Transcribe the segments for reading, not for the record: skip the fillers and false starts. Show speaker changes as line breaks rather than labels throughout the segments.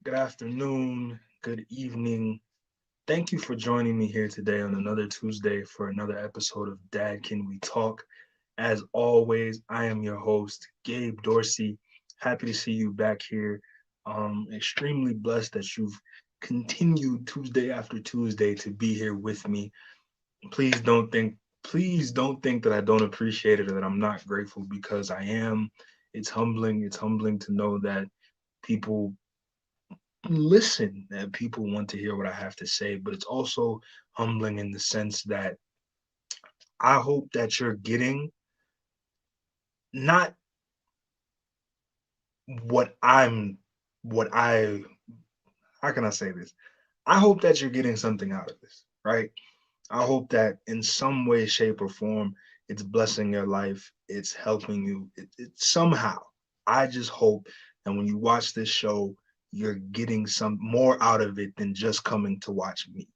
Good afternoon, good evening. Thank you for joining me here today on another Tuesday for another episode of Dad Can We Talk. As always, I am your host, Gabe Dorsey. Happy to see you back here. Extremely blessed that you've continued Tuesday after Tuesday to be here with me. Please don't think please don't think that I don't appreciate it or that I'm not grateful because I am. It's humbling. It's humbling to know that people listen, that people want to hear what I have to say, but it's also humbling in the sense that I hope that you're getting not what I'm, what I, how can I say this? I hope that you're getting something out of this, right? I hope that in some way, shape, or form, it's blessing your life, it's helping you, it somehow. I just hope that when you watch this show, you're getting some more out of it than just coming to watch me.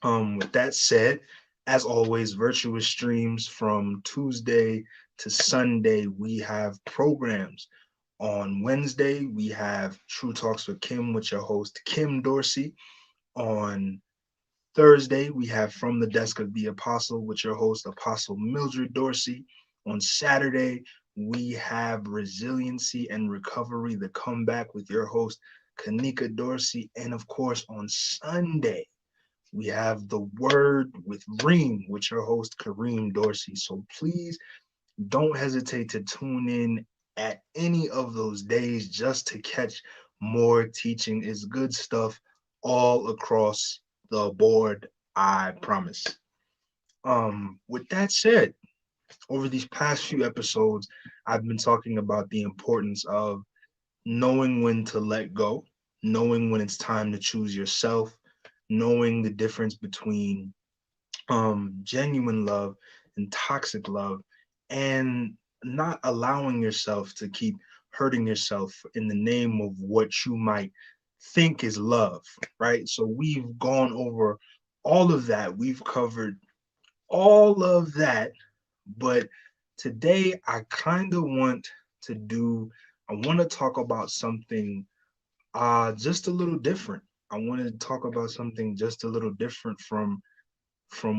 With that said, as always, Virtuous streams from Tuesday to Sunday. We have programs. On Wednesday, we have True Talks with Kim with your host, Kim Dorsey. On Thursday, we have From the Desk of the Apostle with your host, Apostle Mildred Dorsey. On Saturday, we have Resiliency and Recovery, the comeback with your host, Kanika Dorsey. And of course, on Sunday, we have The Word with Reem with your host, Kareem Dorsey. So please don't hesitate to tune in at any of those days just to catch more teaching. Is good stuff all across the board, I promise. With that said, over these past few episodes, I've been talking about the importance of knowing when to let go, knowing when it's time to choose yourself, knowing the difference between genuine love and toxic love, and not allowing yourself to keep hurting yourself in the name of what you might think is love, right? So we've gone over all of that. We've covered all of that, but today I kind of want to do, I want to talk about something just a little different. I want to talk about something just a little different from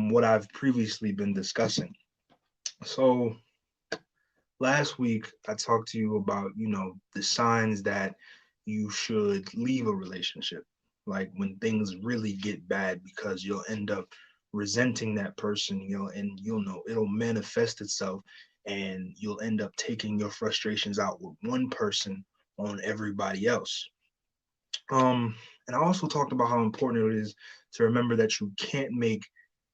what I've previously been discussing. So last week I talked to you about, the signs that you should leave a relationship. Like when things really get bad because you'll end up resenting that person, and you'll know it'll manifest itself and you'll end up taking your frustrations out with one person on everybody else. Um and I also talked about how important it is to remember that you can't make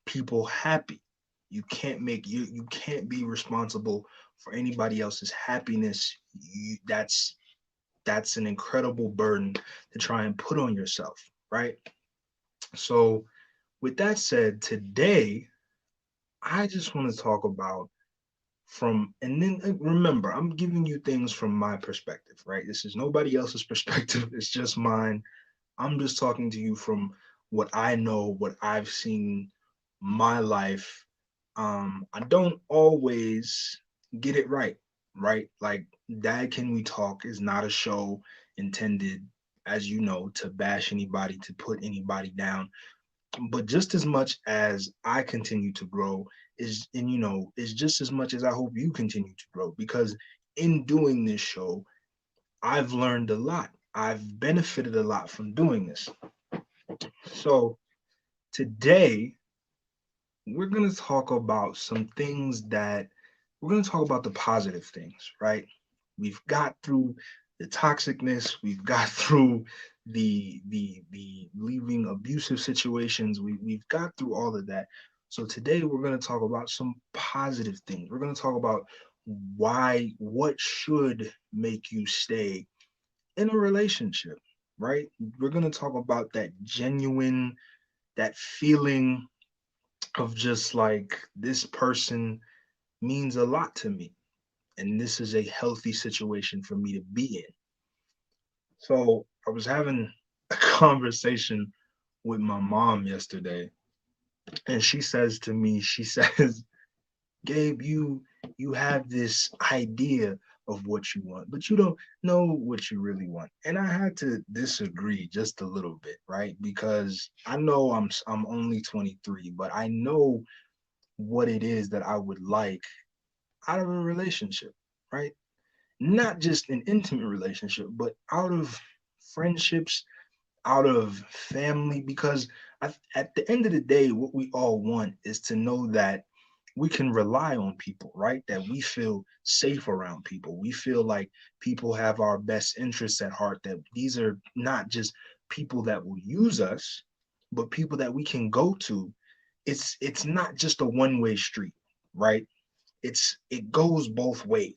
people happy. You can't be responsible for anybody else's happiness. That's an incredible burden to try and put on yourself, right? So with that said, today I just want to talk about from and then remember, I'm giving you things from my perspective, right? This is nobody else's perspective, it's just mine. I'm just talking to you from what I know, what I've seen, my life. I don't always get it right, right? Like Dad Can We Talk is not a show intended, as you know, to bash anybody, to put anybody down. But just as much as I continue to grow is just as much as I hope you continue to grow because in doing this show, I've learned a lot. I've benefited a lot from doing this. So today we're going to talk about some things that we're going to talk about the positive things, right? We've got through the toxicness, we've got through the leaving abusive situations, we've got through all of that. So today we're going to talk about some positive things. We're going to talk about what should make you stay in a relationship, right? We're going to talk about that genuine, that feeling of just like this person means a lot to me. And this is a healthy situation for me to be in. So I was having a conversation with my mom yesterday, and she says to me, she says, Gabe, you have this idea of what you want, but you don't know what you really want. And I had to disagree just a little bit, right? Because I know I'm only 23, but I know what it is that I would like out of a relationship, right? Not just an intimate relationship, but out of friendships, out of family, because at the end of the day, what we all want is to know that we can rely on people, right? That we feel safe around people. We feel like people have our best interests at heart, that these are not just people that will use us, but people that we can go to. It's not just a one-way street, right? It goes both ways.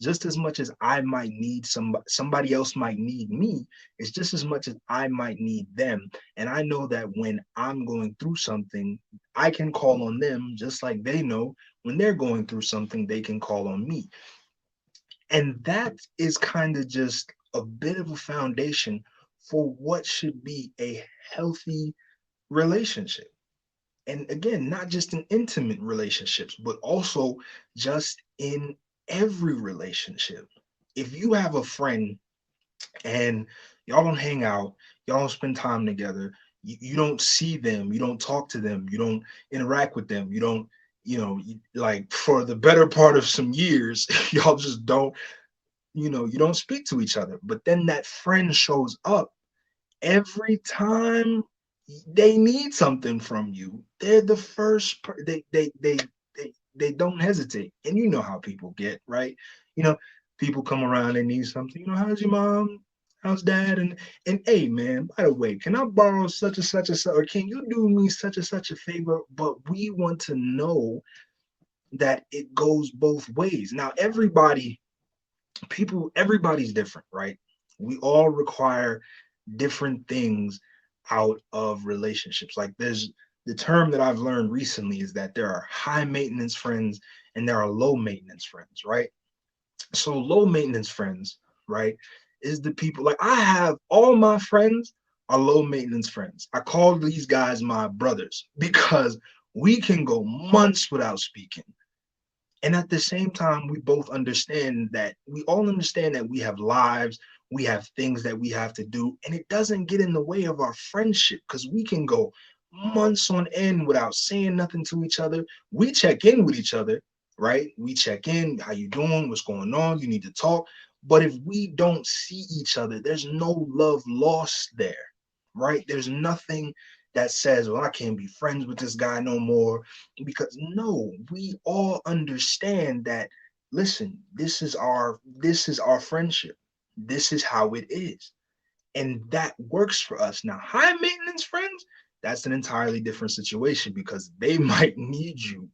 Just as much as I might need somebody else might need me, it's just as much as I might need them. And I know that when I'm going through something, I can call on them just like they know when they're going through something, they can call on me. And that is kind of just a bit of a foundation for what should be a healthy relationship. And again, not just in intimate relationships, but also just in every relationship. If you have a friend and y'all don't hang out, y'all don't spend time together, you don't see them, you don't talk to them, you don't interact with them, you don't, like for the better part of some years, y'all just don't, you don't speak to each other. But then that friend shows up every time they need something from you. They're the first they don't hesitate. And you know how people get, right? You know, people come around, they need something. How's your mom? How's dad? And hey man, by the way, can I borrow such and such, or can you do me such a favor? But we want to know that it goes both ways. Now everybody's different, right? We all require different things out of relationships. Like there's the term that I've learned recently is that there are high maintenance friends and there are low maintenance friends, right? So low maintenance friends, right, is the people like I have all my friends are low maintenance friends. I call these guys my brothers because we can go months without speaking. And at the same time, we all understand that we have lives, we have things that we have to do, and it doesn't get in the way of our friendship because we can go months on end without saying nothing to each other. We check in with each other, right? We check in, how you doing, what's going on, you need to talk. But if we don't see each other, there's no love lost there, right? There's nothing that says, well, I can't be friends with this guy no more, because no, we all understand that, listen, this is our friendship, this is how it is, and that works for us. Now high maintenance friends, that's an entirely different situation because they might need you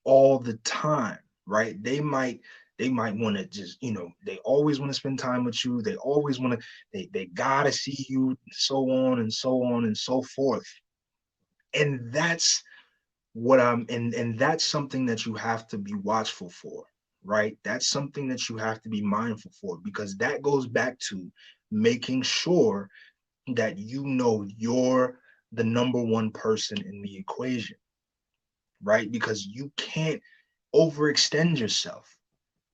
all the time, right? They might want to just, they always want to spend time with you, they always want to, they gotta see you, so on and so on and so forth. And that's something that you have to be watchful for, right? That's something that you have to be mindful for, because that goes back to making sure that you're the number one person in the equation, right? Because you can't overextend yourself.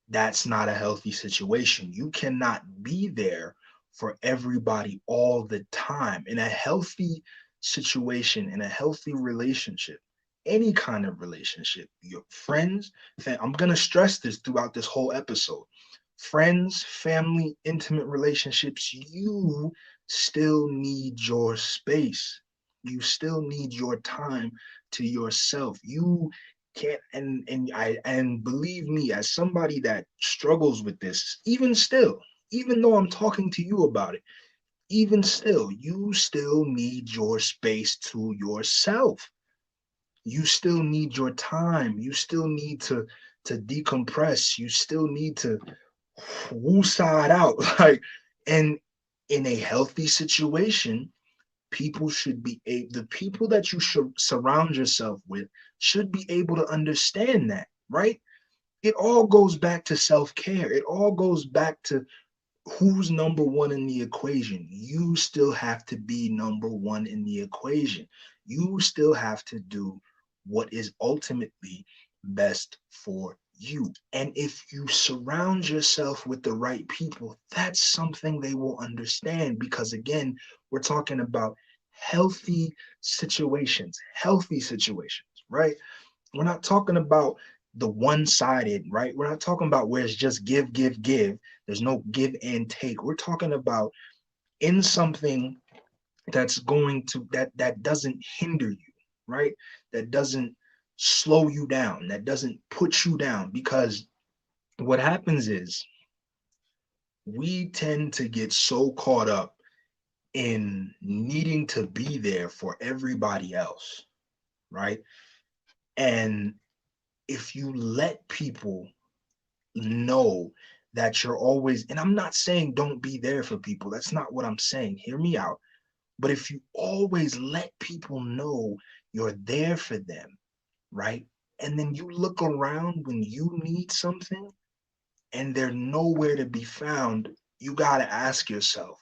That's not a healthy situation. You cannot be there for everybody all the time. In a healthy situation, in a healthy relationship, any kind of relationship, your friends, I'm going to stress this throughout this whole episode. Friends, family, intimate relationships, you still need your space. You still need your time to yourself. You can't, and believe me, as somebody that struggles with this, even still, even though I'm talking to you about it, even still, you still need your space to yourself. You still need your time. You still need to decompress. You still need to woosah it out. Like, and in a healthy situation, the people that you should surround yourself with should be able to understand that, right? It all goes back to self-care. It all goes back to who's number one in the equation. You still have to be number one in the equation. You still have to do what is ultimately best for you. And if you surround yourself with the right people, that's something they will understand. Because again, we're talking about healthy situations, right? We're not talking about the one-sided, right? We're not talking about where it's just give, give, give. There's no give and take. We're talking about in something that's going to that doesn't hinder you, right? That doesn't slow you down, that doesn't put you down. Because what happens is we tend to get so caught up in needing to be there for everybody else, right? And if you let people know that you're always, and I'm not saying don't be there for people, that's not what I'm saying, hear me out. But if you always let people know you're there for them, right? And then you look around when you need something and they're nowhere to be found, you got to ask yourself,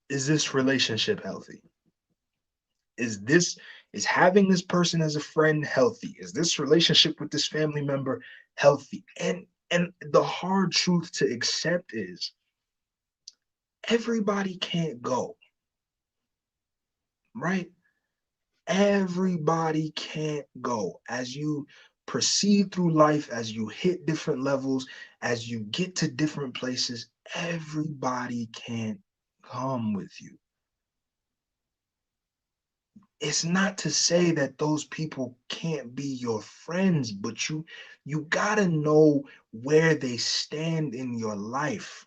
is this relationship healthy? Is this is having this person as a friend healthy? Is this relationship with this family member healthy? And the hard truth to accept is everybody can't go, right? Everybody can't go. As you proceed through life, as you hit different levels, as you get to different places, everybody can't come with you. It's not to say that those people can't be your friends, but you got to know where they stand in your life.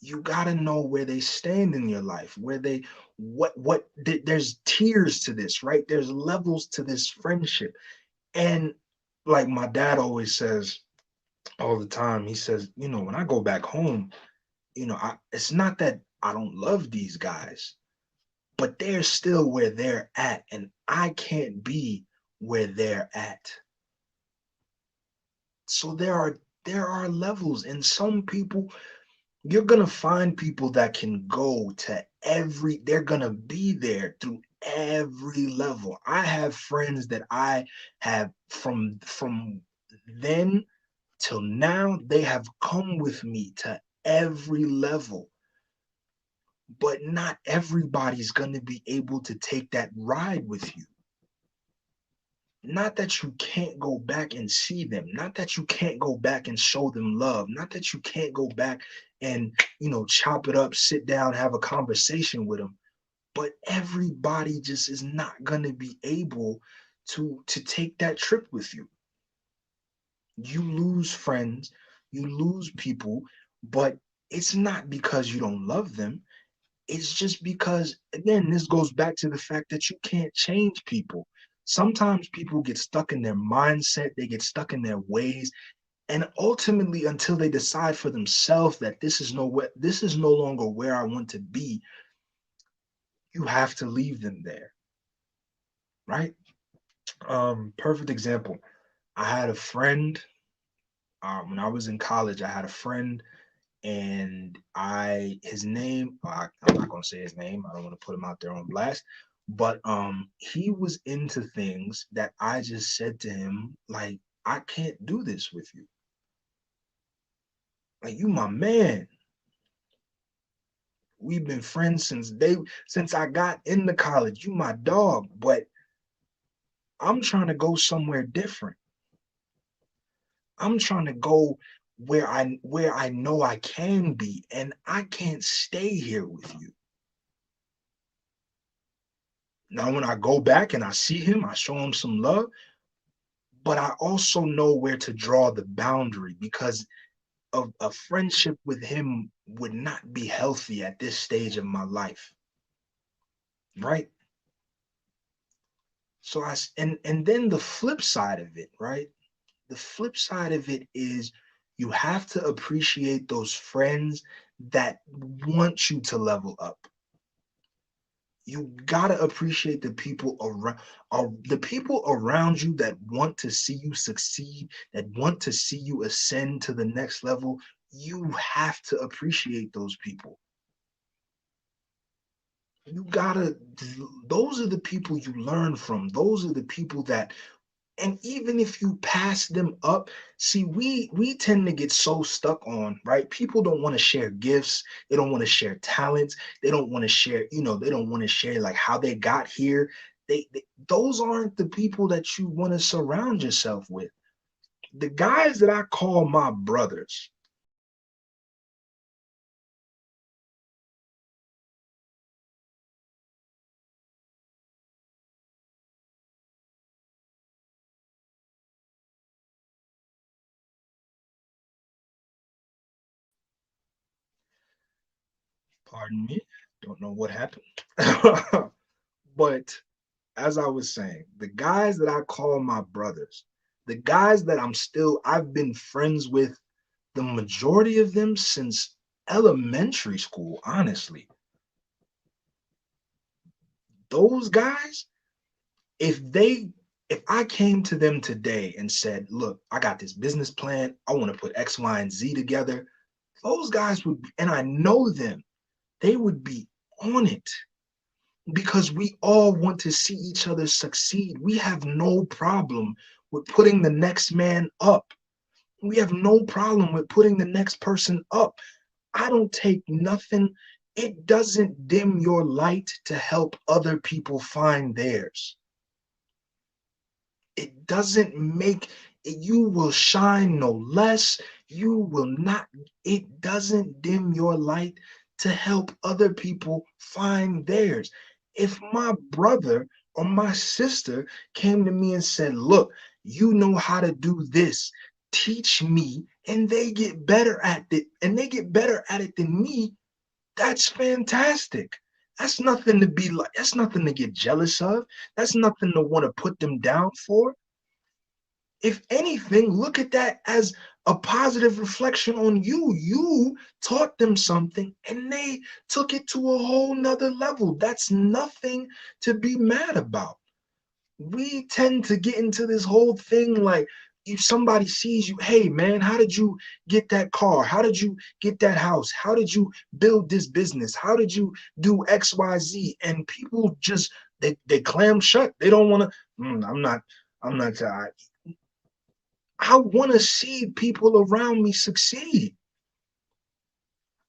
You got to know where they stand in your life, where they there's tiers to this, right? There's levels to this friendship. And like my dad always says all the time, he says, when I go back home, it's not that I don't love these guys, but they're still where they're at, and I can't be where they're at. So there are levels, and some people, you're gonna find people that can go to they're gonna be there through every level. I have friends that I have from then till now, they have come with me to every level. But not everybody's gonna be able to take that ride with you. Not that you can't go back and see them, not that you can't go back and show them love, not that you can't go back and chop it up, sit down, have a conversation with them, but everybody just is not going to be able to take that trip with you. You lose friends, you lose people, but it's not because you don't love them. It's just because, again, this goes back to the fact that you can't change people. Sometimes people get stuck in their mindset, they get stuck in their ways, and ultimately, until they decide for themselves that this is no longer where I want to be, you have to leave them there, right? Perfect example. I had a friend when I was in college. I had a friend, and his name, I'm not gonna say his name, I don't want to put him out there on blast, but he was into things that I just said to him, like, I can't do this with you. Like, you my man, we've been friends since I got into college, you my dog, but I'm trying to go somewhere different. I'm trying to go where I know I can be, and I can't stay here with you. Now, when I go back and I see him, I show him some love, but I also know where to draw the boundary, because of a friendship with him would not be healthy at this stage of my life, right? So and then the flip side of it, right? The flip side of it is you have to appreciate those friends that want you to level up. You gotta appreciate the people around you that want to see you succeed, that want to see you ascend to the next level. You have to appreciate those people. You gotta, those are the people you learn from. Those are the people that And even if you pass them up, see, we tend to get so stuck on, right? People don't want to share gifts, they don't want to share talents, they don't want to share, they don't want to share like how they got here. Those aren't the people that you want to surround yourself with. The guys that I call my brothers, pardon me, don't know what happened. But as I was saying, the guys that I call my brothers, the guys that I've been friends with, the majority of them since elementary school, honestly, those guys, if they, if I came to them today and said, look, I got this business plan, I want to put X, Y, and Z together, those guys would, and I know them, they would be on it because we all want to see each other succeed. We have no problem with putting the next man up. We have no problem with putting the next person up. I don't take nothing. It doesn't dim your light to help other people find theirs. It doesn't make you will shine no less. You will not, it doesn't dim your light to help other people find theirs. If my brother or my sister came to me and said, look, you know how to do this, teach me, and they get better at it, and they get better at it than me, that's fantastic. That's nothing to be like, that's nothing to get jealous of. That's nothing to want to put them down for. If anything, look at that as a positive reflection on you. You taught them something and they took it to a whole nother level. That's nothing to be mad about. We tend to get into this whole thing like if somebody sees you, hey man, how did you get that car? How did you get that house? How did you build this business? How did you do XYZ? And people just they clam shut. They don't want to. I'm not. I want to see people around me succeed.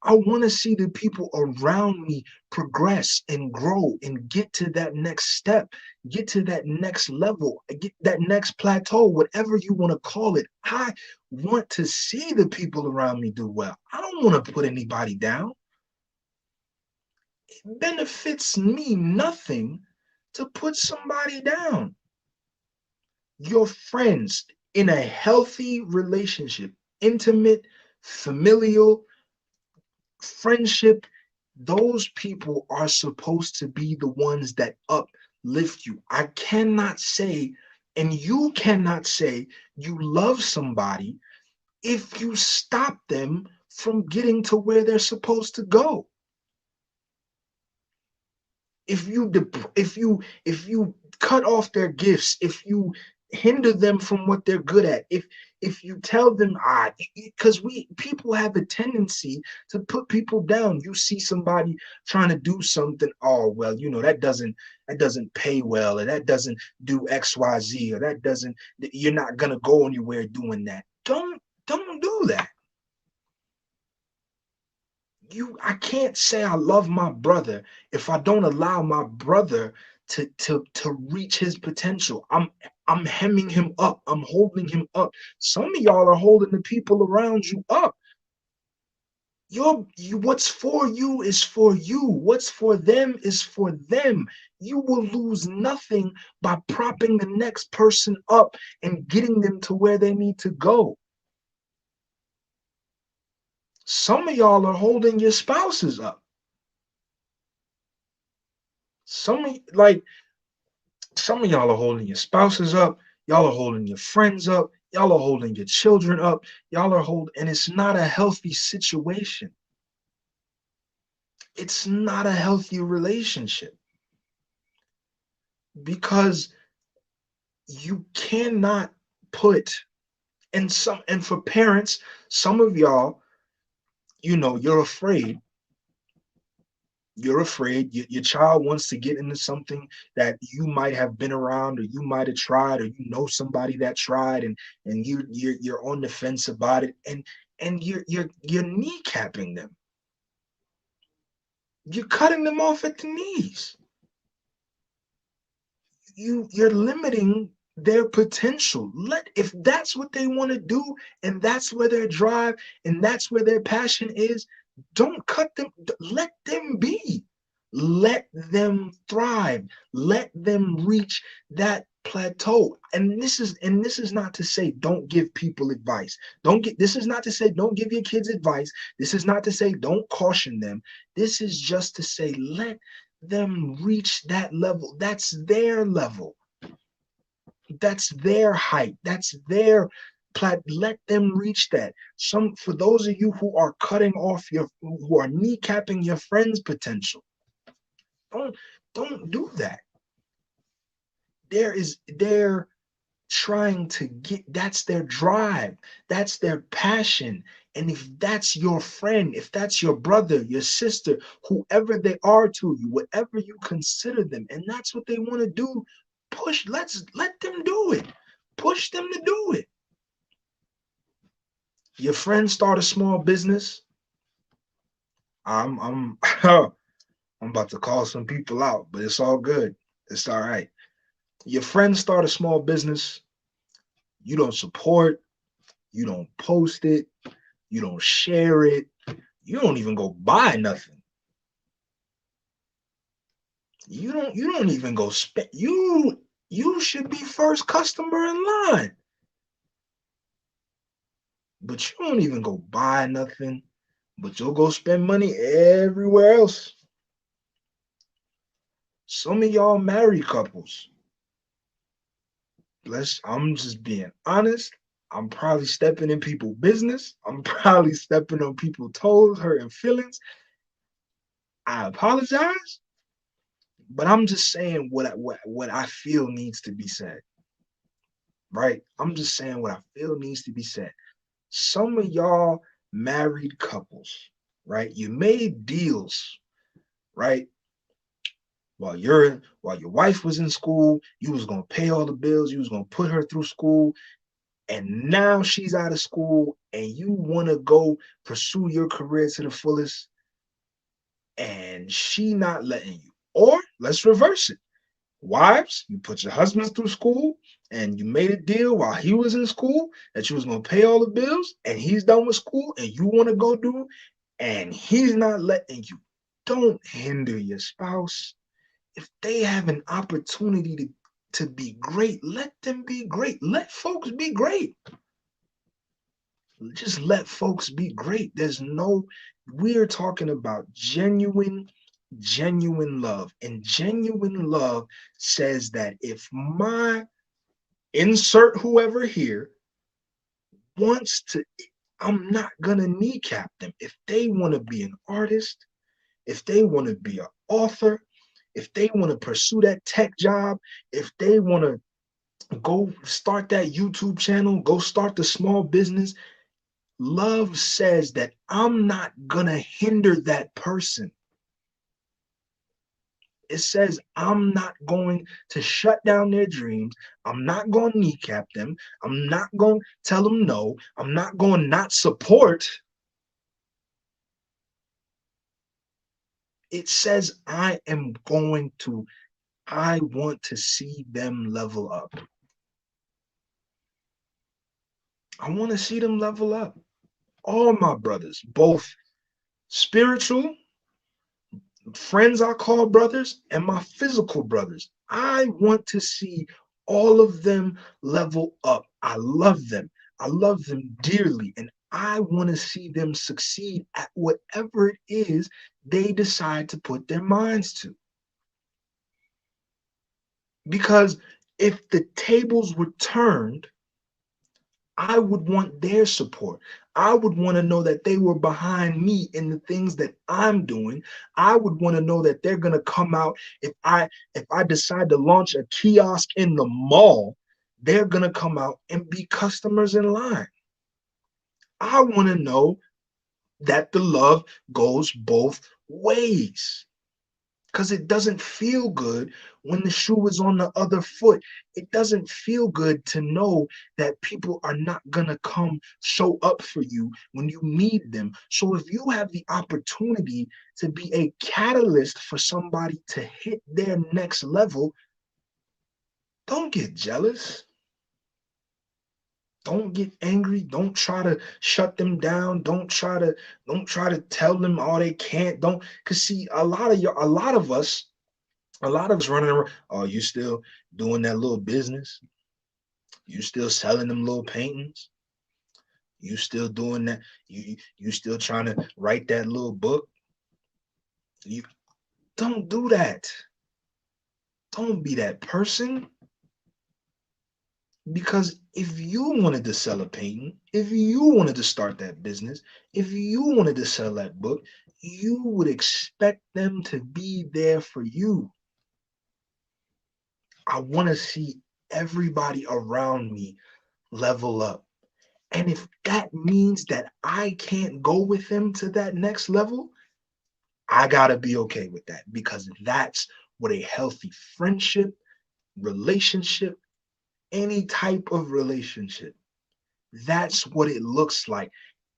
I want to see the people around me progress and grow and get to that next step, get to that next level, get that next plateau, whatever you want to call it. I want to see the people around me do well. I don't want to put anybody down. It benefits me nothing to put somebody down. Your friends in a healthy relationship, intimate, familial, friendship, those people are supposed to be the ones that uplift you. I cannot say, and you cannot say you love somebody if you stop them from getting to where they're supposed to go. If you cut off their gifts, if you hinder them from what they're good at, if you tell them because we people have a tendency to put people down. You see somebody trying to do something, oh well, that doesn't pay well, or that doesn't do XYZ, or that doesn't, you're not gonna go anywhere doing that. Don't do that. I can't say I love my brother if I don't allow my brother to reach his potential. I'm hemming him up. I'm holding him up. Some of y'all are holding the people around you up. What's for you is for you. What's for them is for them. You will lose nothing by propping the next person up and getting them to where they need to go. Some of y'all are holding your spouses up. Some of y'all are holding your spouses up. Y'all are holding your friends up. Y'all are holding your children up. Y'all are holding, and it's not a healthy situation. It's not a healthy relationship because you cannot put, and for parents, some of y'all, you're afraid You're afraid. Your child wants to get into something that you might have been around, or you might have tried, or you know somebody that tried, and you're on the fence about it, and you're kneecapping them. You're cutting them off at the knees. You're limiting their potential. Let If that's what they want to do, and that's where their drive and that's where their passion is, don't cut them. Let them be. Let them thrive. Let them reach that plateau. And this is not to say don't give people advice. Don't get This is not to say don't give your kids advice. This is not to say don't caution them. This is just to say let them reach that level. That's their level. That's their height. That's their let them reach that. For those of you who are cutting off who are kneecapping your friend's potential, don't don't do that. They're trying to get, that's their drive, that's their passion. And if that's your friend, if that's your brother, your sister, whoever they are to you, whatever you consider them, and that's what they want to do, let them do it. Push them to do it. Your friends start a small business. I'm I'm about to call some people out, but it's all good. It's all right. Your friends start a small business. You don't support, you don't post it, you don't share it, you don't even go buy nothing. You don't even go spend. You should be first customer in line, but you don't even go buy nothing, but you'll go spend money everywhere else. Some of y'all married couples, I'm just being honest. I'm probably stepping in people's business. I'm probably stepping on people's toes, hurting feelings. I apologize, but I'm just saying what I feel needs to be said, right? I'm just saying what I feel needs to be said. Some of y'all married couples, right? You made deals, right? While your wife was in school, you was gonna pay all the bills, you was gonna put her through school, and now she's out of school and you want to go pursue your career to the fullest, and she not letting you. Or let's reverse it. Wives, you put your husbands through school and you made a deal while he was in school that you was going to pay all the bills, and he's done with school and you want to go do it, and he's not letting you. Don't hinder your spouse. If they have an opportunity to be great, let them be great. Let folks be great. Just let folks be great. We're talking about genuine love. And genuine love says that if my insert whoever here wants to, I'm not gonna kneecap them. If they want to be an artist, if they want to be an author, if they want to pursue that tech job, if they want to go start that YouTube channel, go start the small business, love says that I'm not gonna hinder that person. It says I'm not going to shut down their dreams. I'm not going to kneecap them. I'm not going to tell them no. I'm not going to not support. It says I want to see them level up. I want to see them level up. All my brothers, both spiritual friends I call brothers and my physical brothers. I want to see all of them level up. I love them. I love them dearly. And I want to see them succeed at whatever it is they decide to put their minds to. Because if the tables were turned, I would want their support. I would want to know that they were behind me in the things that I'm doing. I would want to know that they're going to come out. If I decide to launch a kiosk in the mall, they're going to come out and be customers in line. I want to know that the love goes both ways. because it doesn't feel good when the shoe is on the other foot. It doesn't feel good to know that people are not going to come show up for you when you need them. So if you have the opportunity to be a catalyst for somebody to hit their next level, don't get jealous. Don't get angry. Don't try to shut them down. Don't try to tell them all they can't. Don't, because see, a lot of us running around. Oh, you still doing that little business? You still selling them little paintings? You still doing that? You still trying to write that little book? You don't do that. Don't be that person. Because if you wanted to sell a painting, if you wanted to start that business, if you wanted to sell that book, you would expect them to be there for you. I want to see everybody around me level up. And if that means that I can't go with them to that next level, I got to be okay with that, because that's what a healthy friendship, relationship, any type of relationship, that's what it looks like.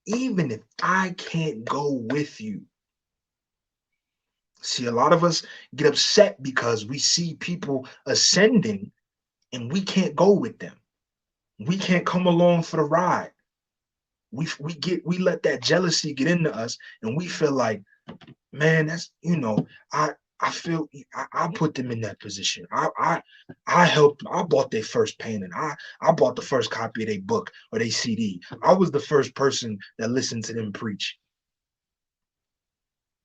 Even if I can't go with you. See, a lot of us get upset because we see people ascending and we can't go with them. We can't come along for the ride. We let that jealousy get into us, and we feel like, man, that's, I feel I put them in that position. I helped. I bought their first painting. I bought the first copy of their book or their CD. I was the first person that listened to them preach.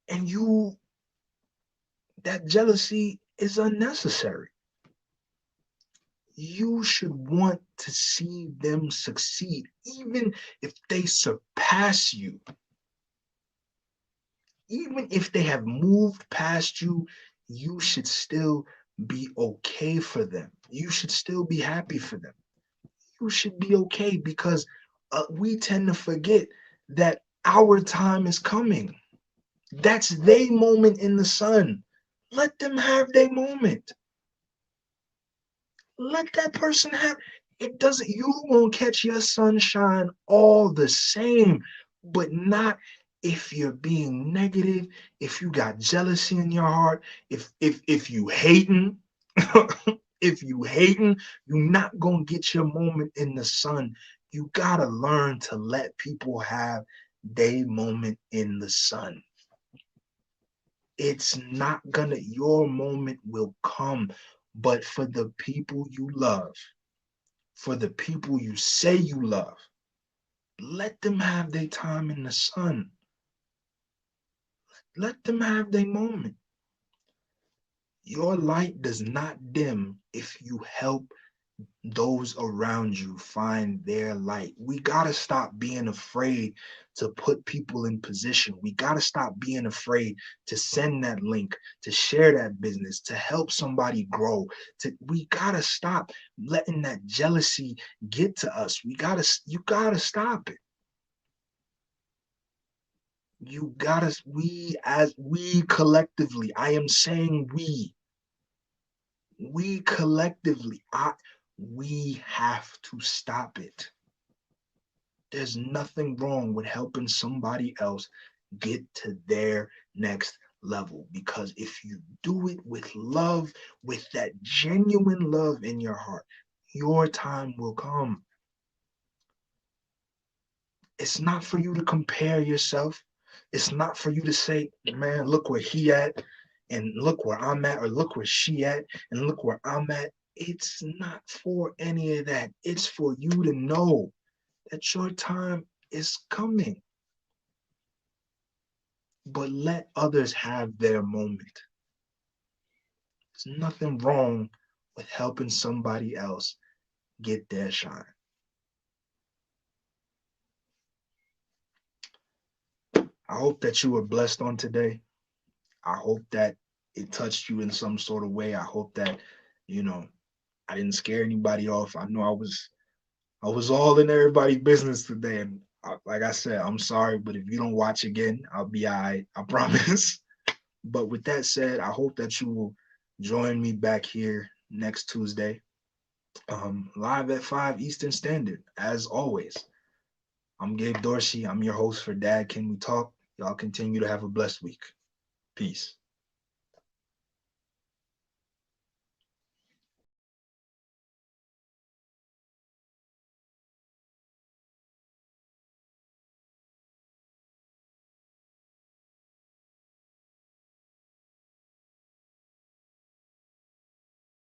And that jealousy is unnecessary. You should want to see them succeed, even if they surpass you. Even if they have moved past you, you should still be okay for them. You should still be happy for them. You should be okay, because we tend to forget that our time is coming. That's their moment in the sun. Let them have their moment. Let that person have it. Doesn't, you won't catch your sunshine all the same, but not if you're being negative, if you got jealousy in your heart, if you hating, if you hating, you're not gonna get your moment in the sun. You gotta learn to let people have their moment in the sun. It's not gonna, your moment will come, but for the people you love, for the people you say you love, let them have their time in the sun. Let them have their moment. Your light does not dim if you help those around you find their light. We got to stop being afraid to put people in position. We got to stop being afraid to send that link, to share that business, to help somebody grow. We got to stop letting that jealousy get to us. You got to stop it. We collectively, I am saying we collectively, we have to stop it. There's nothing wrong with helping somebody else get to their next level, because if you do it with love, with that genuine love in your heart, your time will come. It's not for you to compare yourself. It's not for you to say, man, look where he at, and look where I'm at, or look where she at, and look where I'm at. It's not for any of that. It's for you to know that your time is coming. But let others have their moment. There's nothing wrong with helping somebody else get their shine. I hope that you were blessed on today. I hope that it touched you in some sort of way. I hope that, you know, I didn't scare anybody off. I know I was all in everybody's business today. And like I said, I'm sorry, but if you don't watch again, I'll be all right. I promise. But with that said, I hope that you will join me back here next Tuesday, live at 5 Eastern Standard, as always. I'm Gabe Dorsey. I'm your host for Dad Can We Talk. Y'all continue to have a blessed week. Peace.